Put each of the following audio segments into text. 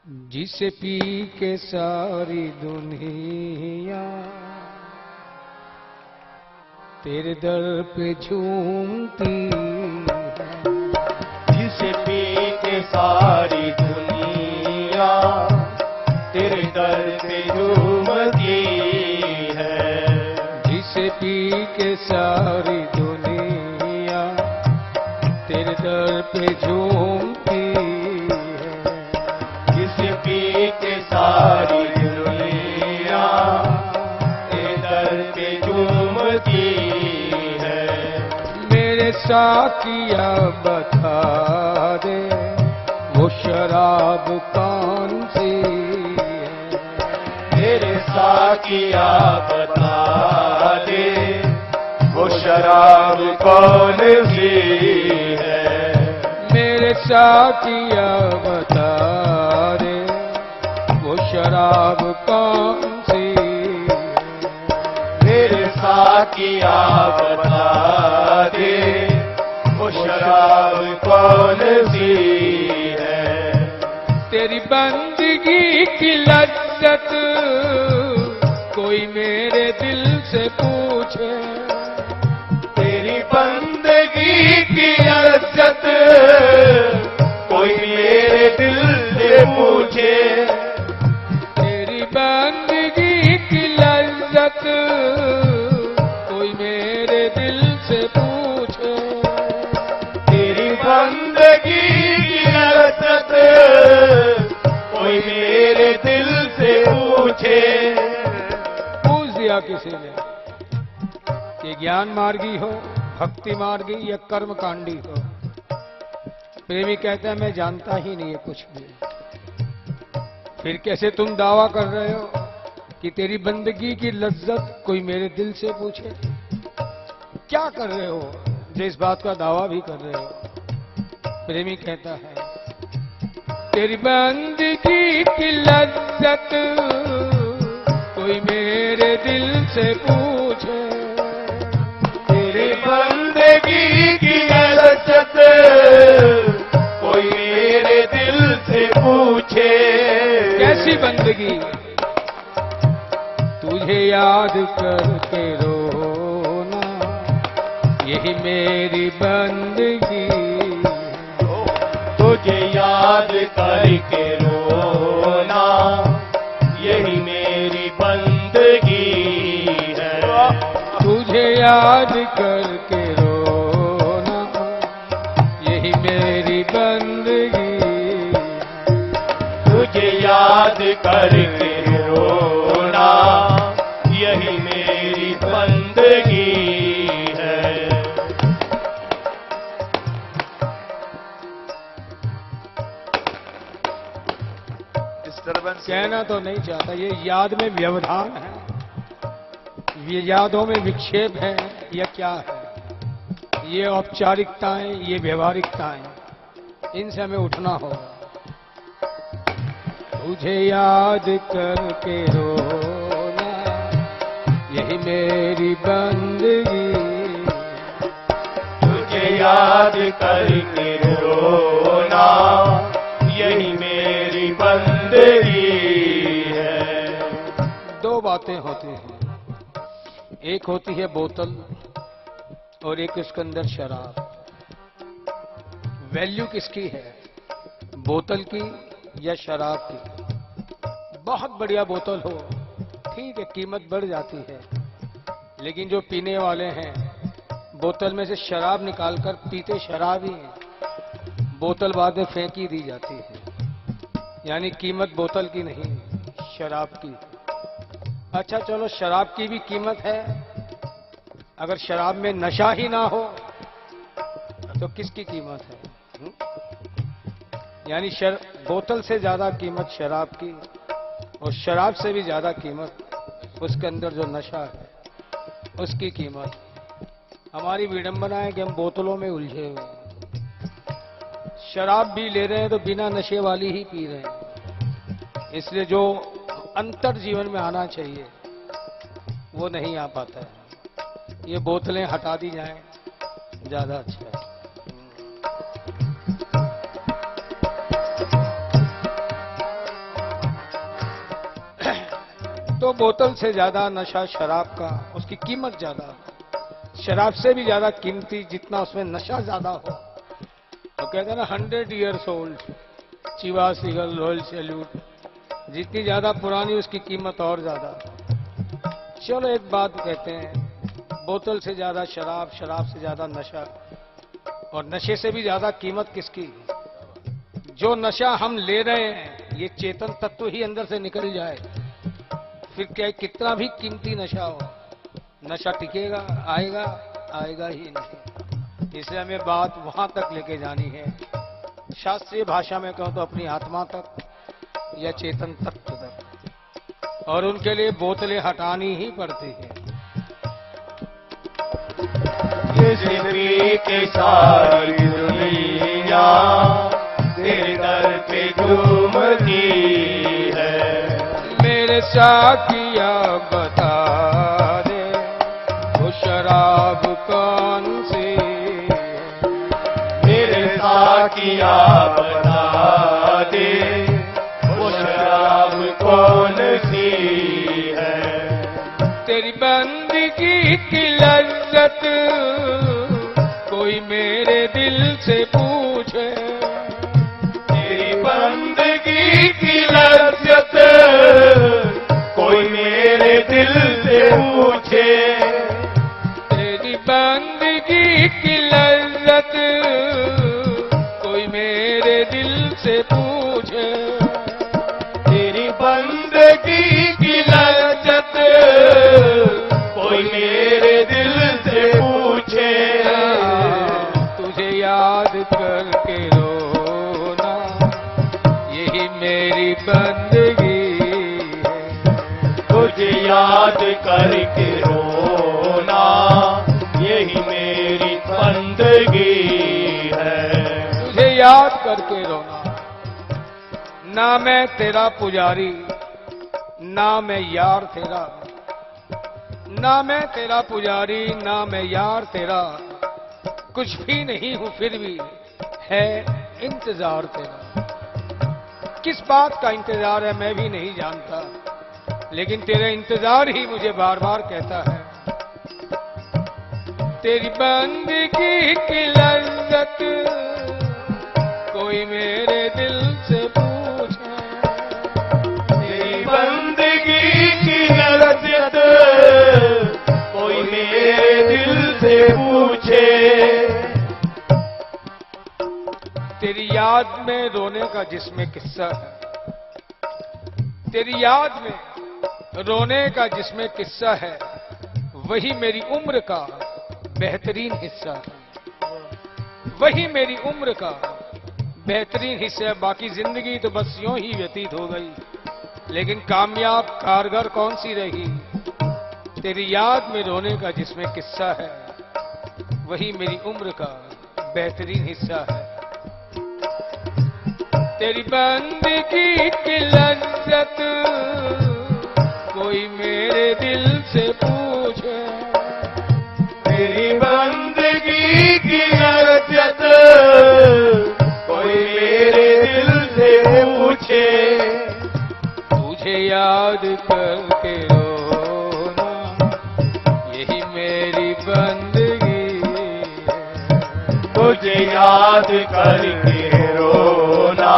जिसे पी के सारी दुनिया तेरे दर पे झूमती है। जिसे पी के सारी दुनिया तेरे दर पे झूमती है। जिसे पी के सारी दुनिया तेरे दर पे झूमती है। जिसे पी के सारी दुनिया तेरे दर पे झूमती है। मेरे साकिया बता दे वो शराब कौन सी है। मेरे साकिया बता दे वो शराब कौन सी है। मेरे साकिया बता दे वो शराब कौन सी है। मेरे साकिया बता दे वो शराब कौन सी है। तेरी बंदगी की लज्जत कोई मेरे दिल से पूछे। तेरी बंदगी की लज्जत कोई मेरे दिल से पूछे। तेरी बंदगी की लज्जत कोई मेरे दिल से पूछे। तेरी बंदगी की लज्जत कोई मेरे दिल से पूछे। पूछ दिया किसी ने कि ज्ञान मार्गी हो, भक्ति मार्गी या कर्म कांडी हो। प्रेमी कहता है मैं जानता ही नहीं है कुछ भी। फिर कैसे तुम दावा कर रहे हो कि तेरी बंदगी की लज्जत कोई मेरे दिल से पूछे। क्या कर रहे हो जो इस बात का दावा भी कर रहे हो। प्रेमी कहता है तेरी बंदगी की लज्जत कोई मेरे दिल से पूछे। तेरी बंदगी की लज्जत कोई मेरे दिल से पूछे। कैसी बंदगी तुझे याद करके रोना यही मेरी बंदगी। तुझे याद करके रोना यही मेरी बंदगी है। तुझे याद करके रोना यही मेरी बंदगी। तुझे याद करके रोना यही मेरी बंदगी है। कहना तो नहीं चाहता, ये याद में व्यवधान है, ये यादों में विक्षेप है या क्या है। ये औपचारिकताएं, ये व्यवहारिकताएं, इनसे हमें उठना होगा। तुझे याद करके रोना यही मेरी बंदगी। तुझे याद करके रोना यही मेरी बंदगी है। दो बातें होती हैं, एक होती है बोतल और एक उसके अंदर शराब। वैल्यू किसकी है, बोतल की या शराब की। बहुत बढ़िया बोतल हो, ठीक है, कीमत बढ़ जाती है, लेकिन जो पीने वाले हैं बोतल में से शराब निकालकर पीते शराब ही हैं। बोतल बाद में फेंकी दी जाती है, यानी कीमत बोतल की नहीं, शराब की। अच्छा चलो, शराब की भी कीमत है। अगर शराब में नशा ही ना हो तो किसकी कीमत है? यानी बोतल से ज्यादा कीमत शराब की, और शराब से भी ज्यादा कीमत उसके अंदर जो नशा है उसकी कीमत। हमारी विडंबना है कि हम बोतलों में उलझे हुए हैं। शराब भी ले रहे हैं तो बिना नशे वाली ही पी रहे हैं। इसलिए जो अंतर जीवन में आना चाहिए वो नहीं आ पाता है। ये बोतलें हटा दी जाएं, ज्यादा अच्छा है। तो बोतल से ज्यादा नशा शराब का, उसकी कीमत ज्यादा, शराब से भी ज्यादा कीमती, जितना उसमें नशा ज्यादा हो। तो कहते हैं ना 100 years old Chivas Regal Royal Salute, जितनी ज्यादा पुरानी उसकी कीमत और ज्यादा। चलो एक बात कहते हैं, बोतल से ज्यादा शराब, शराब से ज्यादा नशा, और नशे से भी ज्यादा कीमत किसकी? जो नशा हम ले रहे हैं ये चेतन तत्व ही अंदर से निकल जाए, फिर क्या कितना भी कीमती नशा हो, नशा टिकेगा? आएगा? आएगा ही नहीं। इसलिए हमें बात वहां तक लेके जानी है, शास्त्रीय भाषा में कहूं तो अपनी आत्मा तक या चेतन तत्व तक, और उनके लिए बोतलें हटानी ही पड़ती है। जिंदगी के सारी दुनिया तेरे दर पे झूमती है। मेरे साकिया बता दे वो शराब कौन सी? मेरे साकिया बता दे वो शराब कौन सी है। तेरी बंदगी की लज्जत कोई मेरे दिल से पूछे। तेरी बंदगी की लज्जत कोई मेरे दिल से पूछे। तेरी बंदगी की लज्जत कोई मेरे दिल से पूछे। तेरी बंदगी की लज्जत कोई मेरे दिल से पूछे। तुझे याद करके रोना यही मेरी बंदगी है। तुझे याद करके रोना यही मेरी बंदगी है। तुझे याद करके रोना, ना मैं तेरा पुजारी, ना मैं यार तेरा, ना मैं तेरा पुजारी, ना मैं यार तेरा, कुछ भी नहीं हूं फिर भी है इंतजार तेरा। किस बात का इंतजार है मैं भी नहीं जानता, लेकिन तेरा इंतजार ही मुझे बार बार कहता है। तेरी बंदगी की लज्जत कोई मेरे दिल से पूछे। तेरी बंदगी की लज्जत कोई मेरे दिल से पूछे। तेरी याद में रोने का जिसमें किस्सा है, तेरी याद में रोने का जिसमें किस्सा है, वही मेरी उम्र का बेहतरीन हिस्सा है। वही मेरी उम्र का बेहतरीन हिस्सा है। बाकी जिंदगी तो बस यूं ही व्यतीत हो गई, लेकिन कामयाब कारगर कौन सी रही? तेरी याद में रोने का जिसमें किस्सा है, वही मेरी उम्र का बेहतरीन हिस्सा है। तेरी बंदगी की लज्जत कोई मेरे दिल से पूछे। तेरी बंदगी की लज्जत कोई मेरे दिल से पूछे। तुझे याद करके रोना यही मेरी बंदगी है। तुझे याद करके रोना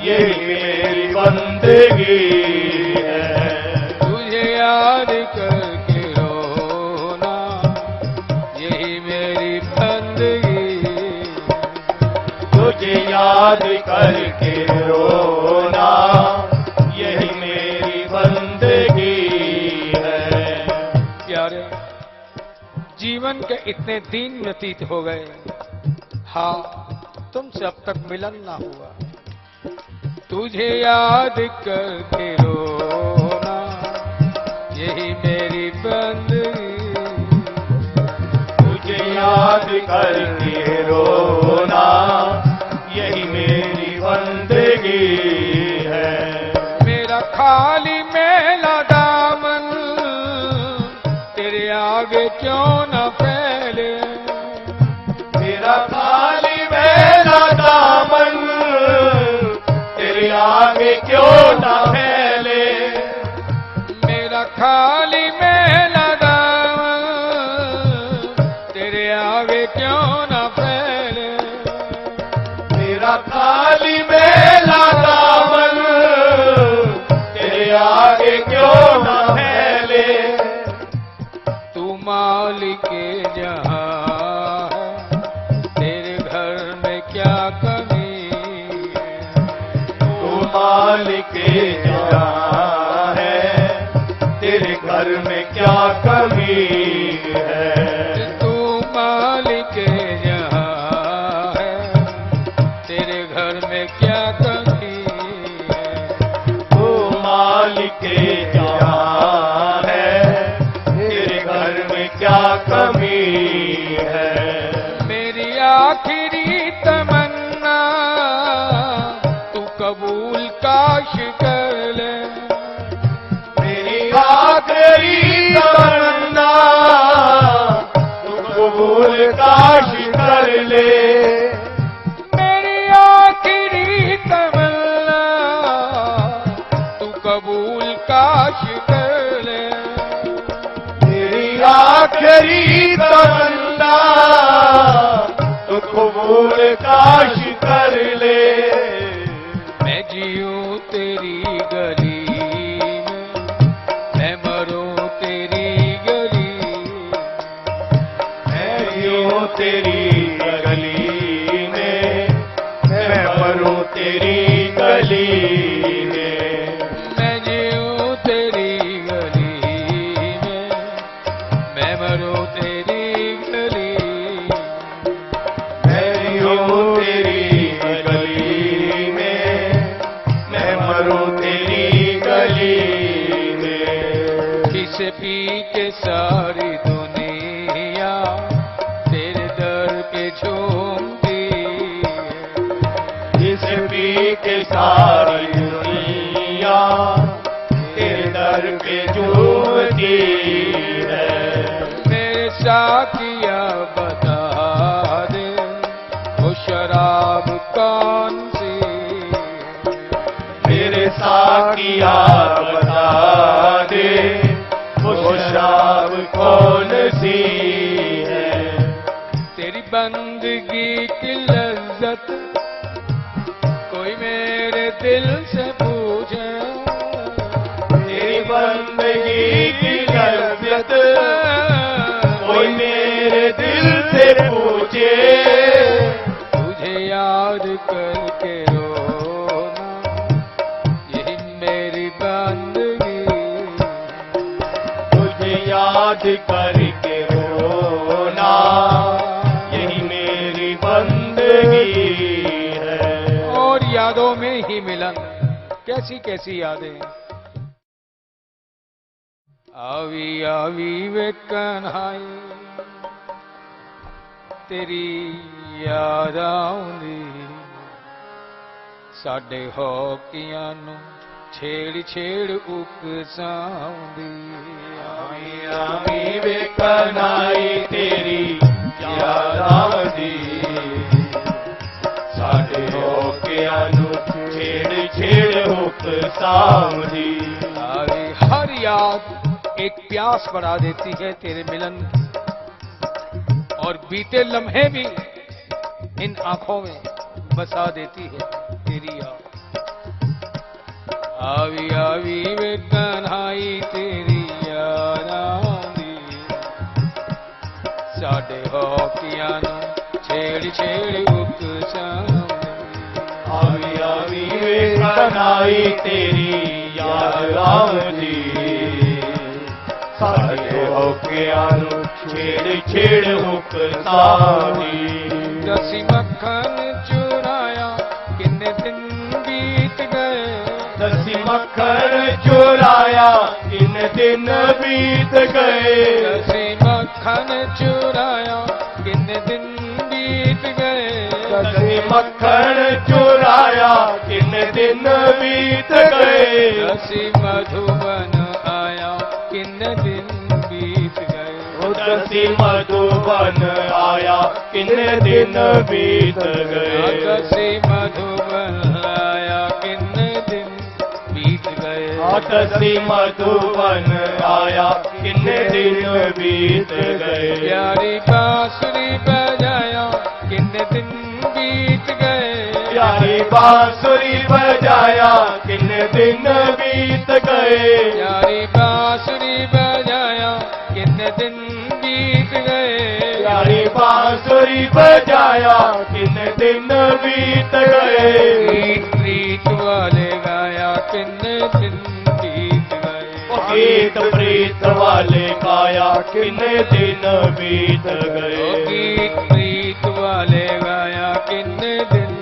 यही मेरी बंदगी है। तुझे याद करके रोना यही मेरी बंदगी है। तुझे याद करके रोना यही मेरी बंदगी है। प्यारे, जीवन के इतने दिन व्यतीत हो गए, हाँ तुमसे अब तक मिलन ना हुआ। तुझे याद करके रोना यही मेरी बंदगी। तुझे याद करके रोना यही मेरी बंदगी है। मेरा खाली मेला दामन तेरे आगे क्यों न फैले। मेरा खाली मेरा दामन तेरे आगे क्यों न फैले। क्यों न फैले। तू मालिक जहां है, तेरे घर में क्या कमी है। तू मालिक जहां है, तेरे घर में क्या कमी है। तू मालिक जहां है, तेरे घर में क्या कमी है। तू मालिक जहां है, तेरे घर में क्या कमी है। मेरी आखिरी तमन्ना तू कबूल काश कर ले। मेरी आखिरी तमन्ना तू कबूल काश कर ले। मेरी आखिरी तमन्ना तू कबूल काश कर ले। मेरी आखिरी तमन्ना तू कबूल काश कर ले। मैं जीऊं तेरी गली में, मैं मरूं तेरी गली। मैं यूं तेरी गली में, मैं मरूं तेरी गली में। मैं जीऊं तेरी गली में, मैं मरूं तेरी गली। मैं यूं तेरी गली में, मैं मरूं तेरी गली में। किसे पी के सारी दुनिया तेरे दर पे झूमती है। जिस पी के सारी दुनिया तेरे दर पे झूमती है। मेरे साथिया बता दे वो शराब कौन सी। मेरे साकिया बता दे वो शराब कौन सी है। तेरी बंदगी की लज्जत कोई मेरे दिल से पूछे। तेरी बंदगी की लज्जत कोई मेरे दिल से पूछे। तुझे याद करके रोना यही मेरी बंदगी। तुझे याद करके रोना यही मेरी बंदगी है। और यादों में ही मिलन, कैसी कैसी यादें। आवी आवी वे कन्हाई तेरी याद आउंदी। साडे हौकियां नू छेड़ छेड़ उकसाउंदी। आवी आवी वे कन्हाई तेरी याद आउंदी। साडे होकियां नू छेड़ छेड़ उकसाउंदी। आवी हर याद एक प्यास बढ़ा देती है तेरे मिलन की, और बीते लम्हे भी इन आंखों में बसा देती है तेरी याद। आवी आवी वे कन्हाई तेरी याद आउंदी। साडे हौकियां नू छेड़ छेड़ उकसाउंदी। आवी आवी वे कन्हाई तेरी याद आउंदी। साडे होकियां नू छेड़ छेड़ उकसाउंदी। दसी मक्खन चुराया किन्ने दिन बीत गए। दसी मक्खन चुराया इन दिन बीत गए। दसी मक्खन चुराया किन्ने दिन बीत गए। दसी मक्खन चुराया इन दिन बीत गए। दसी मधुबन आया किन्ने दिन बीत गए। दसी मधुबन आया किन्ने दिन बीत गए। दसी मधुबन आया किन्ने दिन बीत गए। दसी मधुबन आया किन्ने दिन बीत गए। प्यारी बांसुरी बजाया किन्ने दिन बीत गए। प्यारी बांसुरी बजाया कितने दिन बीत गए। प्यारी बांसुरी बजाया कितने दिन बीत गए। प्यारी बांसुरी बजाया कितने दिन बीत गए। गीत प्रीत वाले गाया कितने दिन बीत गए। गीत प्रीत वाले गाया कितने दिन बीत गए। गीत प्रीत वाले गाया कितने दिन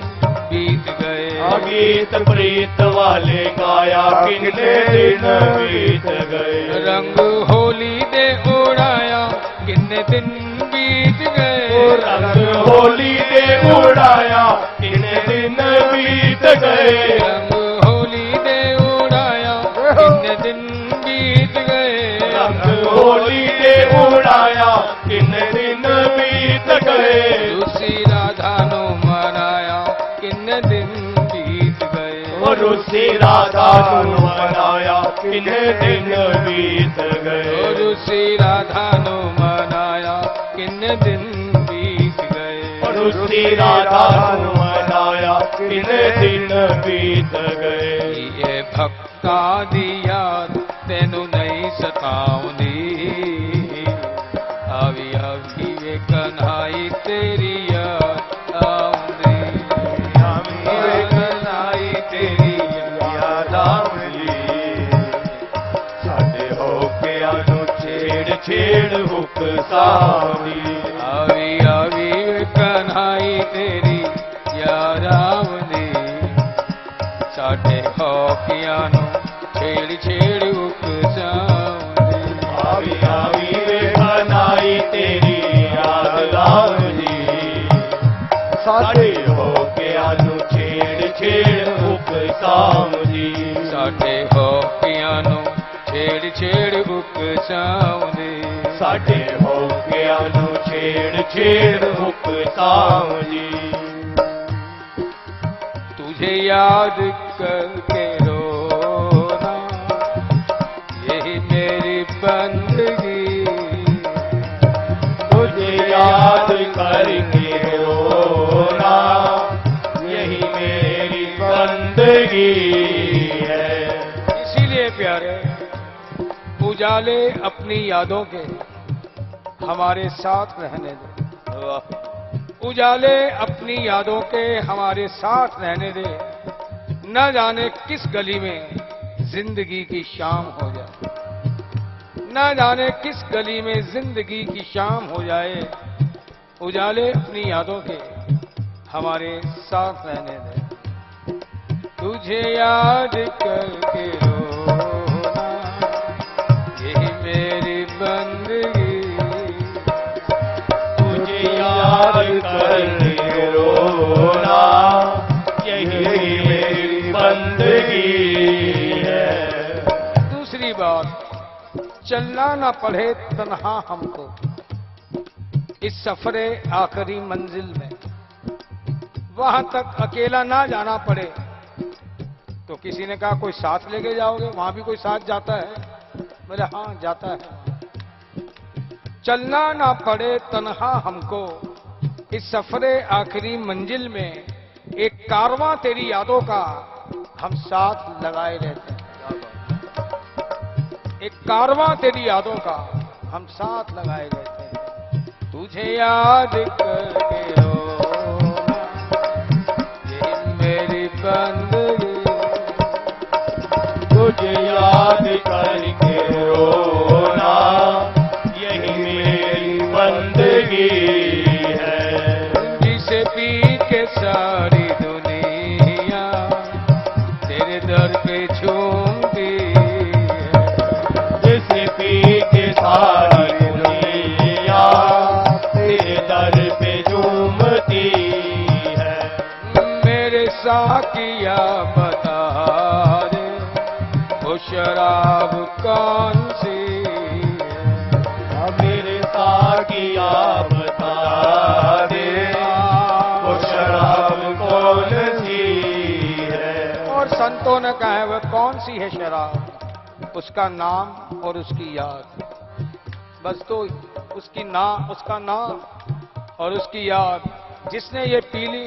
बीत गए। गीत प्रीत वाले गाया कितने दिन बीत गए। रंग होली दे उड़ाया कितने दिन बीत गए। रंग होली दे उड़ाया कितने दिन बीत गए। रंग होली दे उड़ाया कितने दिन बीत गए। रंग होली दे उड़ाया कितने दिन बीत गए। रूसी राधा नो मनाया कितने दिन बीत गए। और उसी राधा नु मनाया कितने दिन बीत गए। रूसी राधा नो मनाया कितने दिन बीत गए। और उसी राधा नु मनाया कितने दिन बीत गए। ये भक्ता दी याद तेनू नहीं सताउंदी। आवी आवी वे कन्हाई तेरी याद आउंदी। आवी वे कन्हाई तेरी याद आउंदी। साडे होके आनु छेड़ छेड़ हुक सावी। आवी आवी वे कन्हाई तेरी याद आउंदी। साडे होकियां नू छेड़ छेड़ उकसाउंदी। आवी आवी वे कन्हाई तेरी याद आउंदी। साडे होके आनु छेड़ छेड़ हुक सावी। साडे होकियां नू छेड़ छेड़ उकसाउंदी। साडे होके आनु छेड़ छेड़ हुक सावी। तुझे याद करके रोना यही मेरी बंदगी। तुझे याद करके रोना यही मेरी बंदगी है। इसीलिए प्यारे उजाले अपनी यादों के हमारे साथ रहने दे। उजाले अपनी यादों के हमारे साथ रहने दे। न जाने किस गली में जिंदगी की शाम हो जाए। न जाने किस गली में जिंदगी की शाम हो जाए। उजाले अपनी यादों के हमारे साथ रहने दे। तुझे याद करके रोना यही मेरी बंदगी। तुझे याद करके रोना यही मेरी बंदगी है। दूसरी बात, चलना ना पड़े तन्हा हमको इस सफरे आखिरी मंजिल में। वहां तक अकेला ना जाना पड़े। तो किसी ने कहा कोई साथ लेके जाओगे? वहां भी कोई साथ जाता है? बोले हाँ जाता है। चलना ना पड़े तन्हा हमको इस सफरे आखिरी मंजिल में। एक कारवां तेरी यादों का हम साथ लगाए रहते हैं। एक कारवां तेरी यादों का हम साथ लगाए रहते हैं। तुझे याद करके रोना यही मेरी बंदगी। तुझे याद करके रोना यही मेरी बंदगी है। जिसे पी के सारी दुनिया तेरे दर पे झूमती है। जिसे पी के सारी दुनिया तेरे दर पे झूमती है। मेरे साकिया बता दे वो शराब कौन सी है। मेरे साकिया बता दे वो शराब कौन सी है। और संतों ने कहा है वह कौन सी है शराब? उसका नाम और उसकी याद। बस तो उसका नाम और उसकी याद। जिसने ये पी ली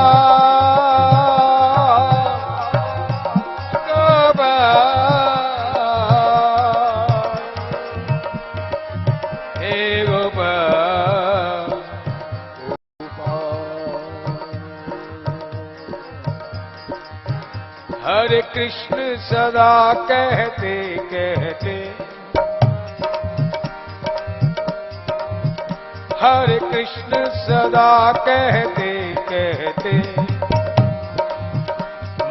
हरे कृष्ण सदा कहते कहते, हरे कृष्ण सदा कहते कहते,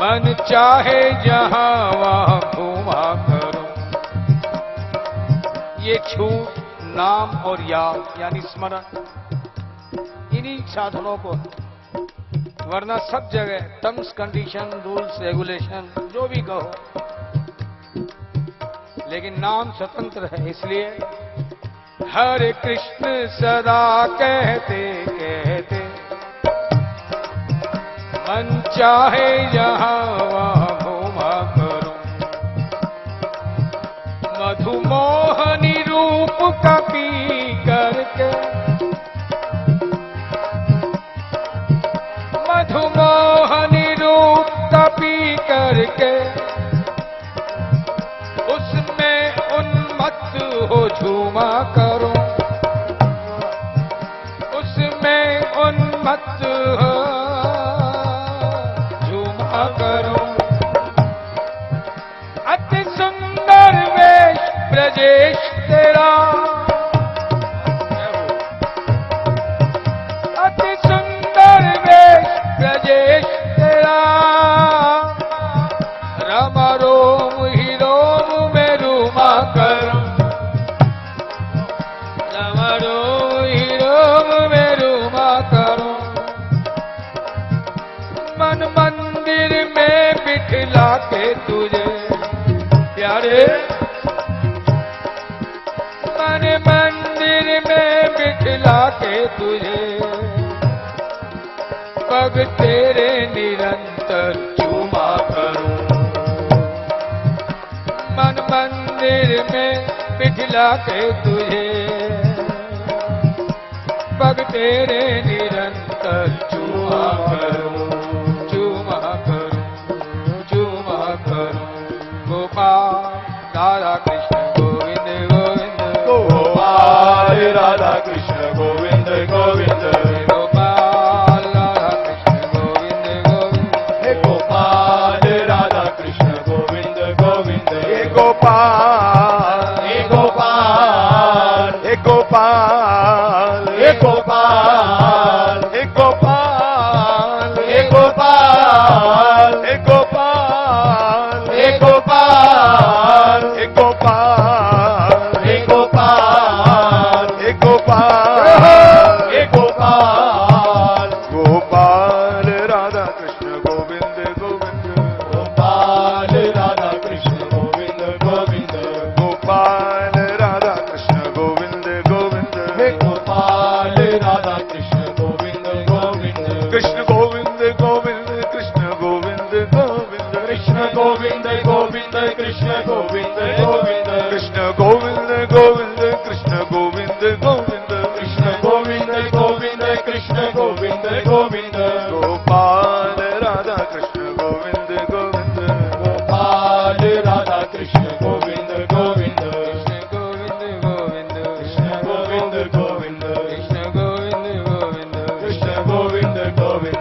मन चाहे जहां वहां घूमा करो। ये छूट नाम और याद यानी स्मरण, इन्हीं साधनों को, वरना सब जगह टर्म्स कंडीशन रूल्स रेगुलेशन जो भी कहो, लेकिन नाम स्वतंत्र है। इसलिए हरे कृष्ण सदा कहते कहते, मन चाहे जहां वहां घूमा करो। मधुमोहनी रूप का पी करके, मधुमोहनी रूप का पी करके, उसमें उन्मत्त हो झूमा करो, उसमें उन्मत्त हो झूमा करो। अति सुंदर वेश ब्रजेश तेरा, अति सुंदर वेश ब्रजेश तेरा, रमा रोम ही रोम में रूमा करो, रमा रोम ही रोम में रूमा करो। मन मंदिर में बिठला के तुझे प्यारे, मन मंदिर में बिठला के तुझे, पग तेरे निरंतर चूमा करूं। मन मंदिर में बिठला के तुझे, पग तेरे निरंतर चूमा करूं, चूमा करूं, चूमा करूं। गोपाल राधा कृष्ण गोविंद गोविंद, गोपाल राधा कृष्ण गोविंद गोविंद, गोपाल राधा कृष्ण गोविंद गोविंद, हे गोपाल राधा कृष्ण गोविंद गोविंद, हे गोपाल, हे गोपाल, हे गोपाल, हे गोपाल, हे गोपाल, हे गोपाल, हे गोपाल, हे गोपाल, हे गोपाल, हे गोपाल, हे गोपाल, हे गोपाल, गोपाल राधा कृष्ण गोविंद गोविंद, गोपाल राधा कृष्ण गोविंद गोविंद, गोपाल राधा कृष्ण गोविंद गोविंद, हे गोपाल राधा कृष्ण गोविंद गोविंद, कृष्ण गोविंद गोविंद, कृष्ण गोविंद गोविंद, कृष्ण गोविंद गोविंद, कृष्ण गोविंद गोविंद, कृष्ण गोविंद गोविंद, कृष्ण गोविंद गोविंद, कृष्ण गोविंद गोविंद, कृष्ण गोविंद गोविंद, गोपाल राधा कृष्ण गोविंद गोविंद, गोपाल राधा कृष्ण गोविंद गोविंद, कृष्ण गोविंद गोविंद, कृष्ण गोविंद गोविंद, कृष्ण गोविंद गोविंद, कृष्ण गोविंद गोविंद,